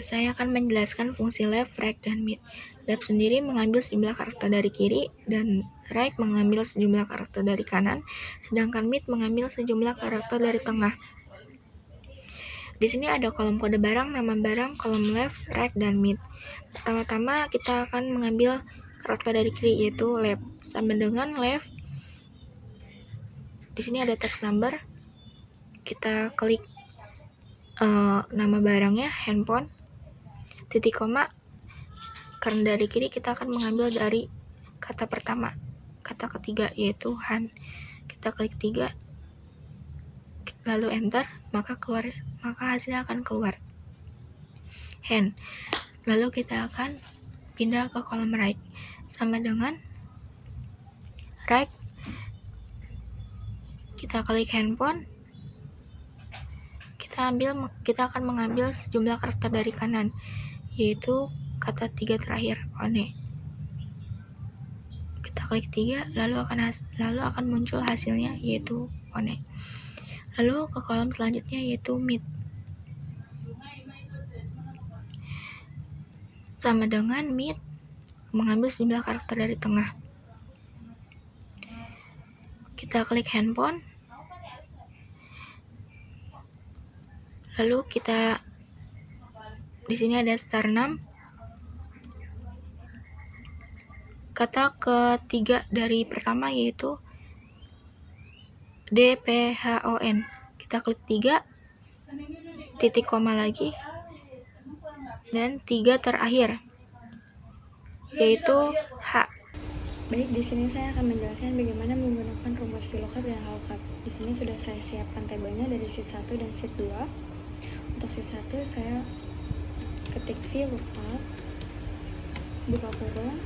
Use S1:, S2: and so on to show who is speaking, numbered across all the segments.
S1: saya akan menjelaskan fungsi left, right, dan mid. Left sendiri mengambil sejumlah karakter dari kiri, dan right mengambil sejumlah karakter dari kanan, sedangkan mid mengambil sejumlah karakter dari tengah. Di sini ada kolom kode barang, nama barang, kolom left, right, dan mid. Pertama-tama kita akan mengambil karakter dari kiri, yaitu left. Sama dengan left, di sini ada text number. Kita klik nama barangnya, handphone, titik koma. Karena dari kiri kita akan mengambil dari kata pertama, kata ketiga, yaitu han. Kita klik 3, lalu enter, maka hasilnya akan keluar hand. Lalu kita akan pindah ke kolom right, sama dengan right, kita klik handphone, kita akan mengambil sejumlah karakter dari kanan, yaitu kata 3 terakhir, one. Kita klik 3, lalu akan muncul hasilnya, yaitu one. Lalu ke kolom selanjutnya, yaitu mid. Sama dengan mid mengambil sejumlah karakter dari tengah. Kita klik handphone, lalu kita di sini ada star 6. Kata ketiga dari pertama yaitu DPHON. Kita klik 3, titik koma lagi, dan 3 terakhir yaitu H.
S2: Baik, di sini saya akan menjelaskan bagaimana menggunakan rumus VLOOKUP dan HLOOKUP. Di sini sudah saya siapkan tabelnya dari sheet 1 dan sheet 2. Untuk sheet 1 saya ketik VLOOKUP, buka kurung,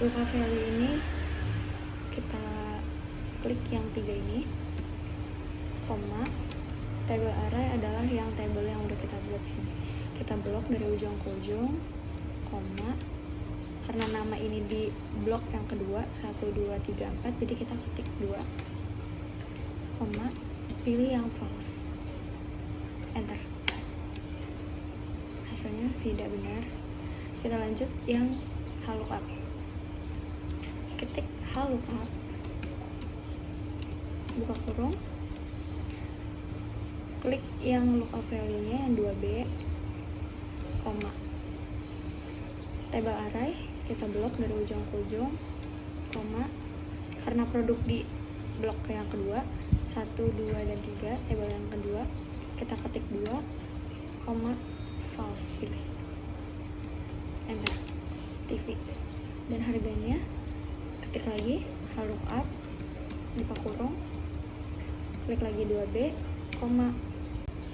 S2: lookup value ini kita klik yang 3 ini, koma, tabel array adalah yang tabel yang udah kita buat sini. Kita blok dari ujung ke ujung, koma, karena nama ini di blok yang kedua 1, 2, 3, 4, jadi kita ketik 2, koma, pilih yang false, enter. Hasilnya tidak benar. Kita lanjut yang HLOOKUP. Ketik HLOOKUP, buka kurung, klik yang lookup value-nya yang 2B, koma, table array kita blok dari ujung ke ujung, koma, karena produk di blok yang kedua 1, 2, dan 3, table yang kedua kita ketik 2, koma, false, pilih, enter, TV, dan harganya ketik lagi HLOOKUP, buka kurung, klik lagi 2B, koma,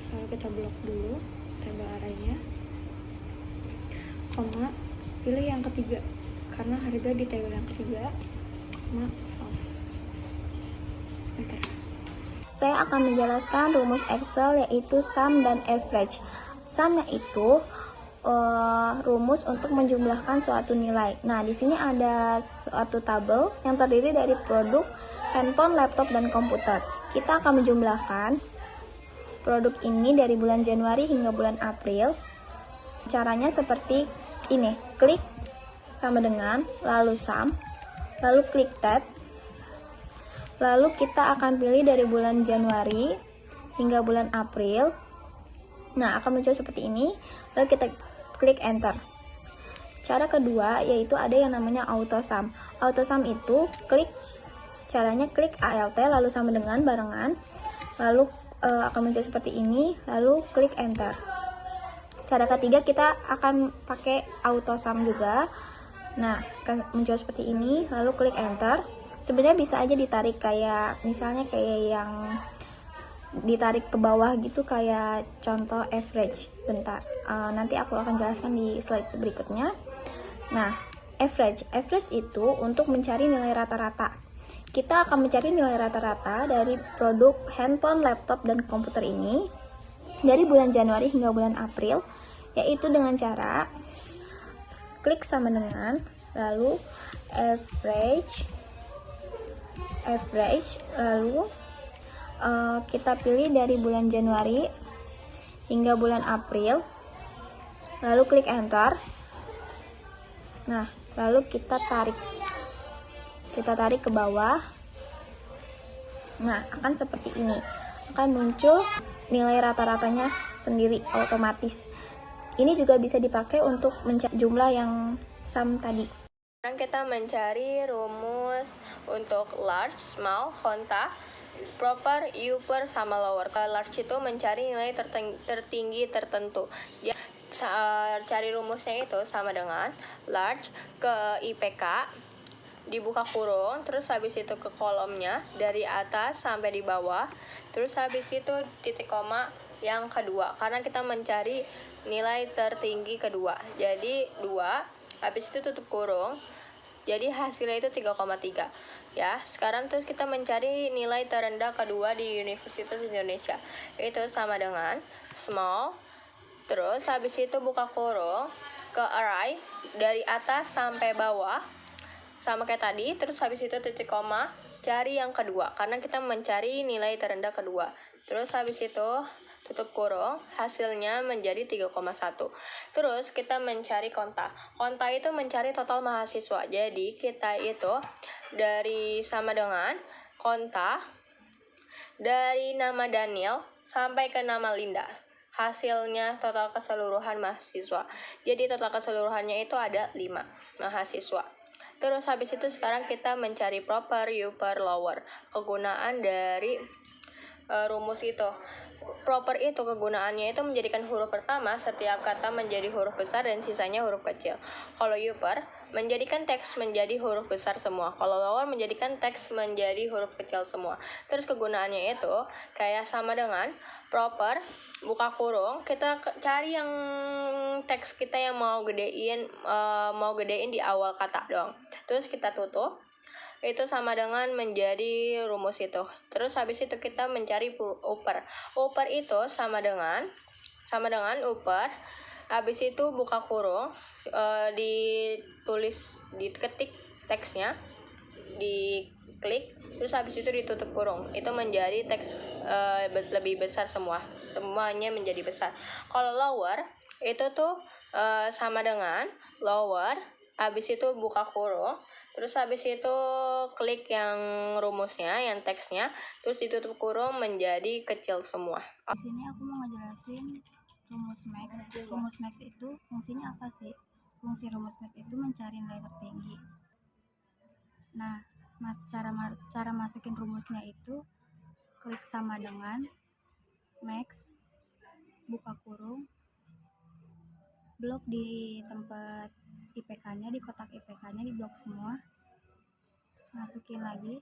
S2: lalu kita blok dulu table array-nya, koma, pilih yang ketiga karena harga di table yang ketiga, koma, false, enter.
S3: Saya akan menjelaskan rumus Excel yaitu sum dan average. Sum yaitu rumus untuk menjumlahkan suatu nilai. Nah, di sini ada suatu tabel yang terdiri dari produk handphone, laptop, dan komputer. Kita akan menjumlahkan produk ini dari bulan Januari hingga bulan April. Caranya seperti ini. Klik sama dengan, lalu sum, lalu klik tab. Lalu kita akan pilih dari bulan Januari hingga bulan April. Nah, akan muncul seperti ini. Lalu kita klik enter. Cara kedua yaitu ada yang namanya auto sum. Auto sum itu caranya klik ALT lalu sama dengan barengan. Lalu akan muncul seperti ini, lalu klik enter. Cara ketiga kita akan pakai auto sum juga. Nah, muncul seperti ini, lalu klik enter. Sebenarnya bisa aja ditarik kayak misalnya kayak yang ditarik ke bawah gitu, kayak contoh average. Bentar, nanti aku akan jelaskan di slide berikutnya. Nah, average itu untuk mencari nilai rata-rata. Kita akan mencari nilai rata-rata dari produk handphone, laptop, dan komputer ini dari bulan Januari hingga bulan April, yaitu dengan cara klik sama dengan, lalu average, lalu kita pilih dari bulan Januari hingga bulan April. lalu klik enter. Nah, lalu kita tarik ke bawah. Nah, akan seperti ini, akan muncul nilai rata-ratanya sendiri otomatis. Ini juga bisa dipakai untuk mencari jumlah yang sum tadi.
S4: Sekarang kita mencari rumus untuk large, small, konta, proper, upper, sama lower. Kalau large itu mencari nilai tertinggi tertentu. Jadi, cari rumusnya itu sama dengan large ke IPK, dibuka kurung, terus habis itu ke kolomnya dari atas sampai di bawah, terus habis itu titik koma yang kedua, karena kita mencari nilai tertinggi kedua. Jadi 2, habis itu tutup kurung, jadi hasilnya itu 3,3 ya. Sekarang terus kita mencari nilai terendah kedua di Universitas Indonesia, itu sama dengan small, terus habis itu buka kurung, ke array dari atas sampai bawah sama kayak tadi, terus habis itu titik koma, cari yang kedua karena kita mencari nilai terendah kedua. Terus habis itu tutup kurung, hasilnya menjadi 3,1. Terus kita mencari konta. Konta itu mencari total mahasiswa. Jadi kita itu dari sama dengan konta dari nama Daniel sampai ke nama Linda. Hasilnya total keseluruhan mahasiswa. Jadi total keseluruhannya itu ada 5 mahasiswa. Terus habis itu sekarang kita mencari proper, upper, lower. Kegunaan dari rumus itu. Proper itu kegunaannya itu menjadikan huruf pertama setiap kata menjadi huruf besar dan sisanya huruf kecil. Kalau upper menjadikan teks menjadi huruf besar semua. Kalau lower menjadikan teks menjadi huruf kecil semua. Terus kegunaannya itu kayak sama dengan proper, buka kurung, kita cari yang teks kita yang mau gedein di awal kata dong. Terus kita tutup. Itu sama dengan menjadi rumus itu. Terus habis itu kita mencari upper. Upper itu sama dengan upper. Habis itu buka kurung, diketik teksnya, diklik, terus habis itu ditutup kurung. Itu menjadi teks lebih besar semua. Semuanya menjadi besar. Kalau lower itu tuh sama dengan lower, habis itu buka kurung, terus habis itu klik yang rumusnya, yang teksnya, terus ditutup kurung menjadi kecil semua.
S5: Di sini aku mau ngejelasin rumus max. Rumus max itu fungsinya apa sih? Fungsi rumus max itu mencari nilai tertinggi. Nah, cara masukin rumusnya itu klik sama dengan max, buka kurung, blok di tempat IPK-nya, di kotak IPK-nya di blok semua, masukin lagi,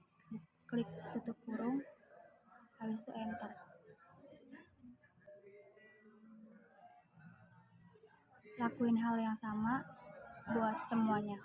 S5: klik tutup kurung, habis itu enter. Lakuin hal yang sama buat semuanya.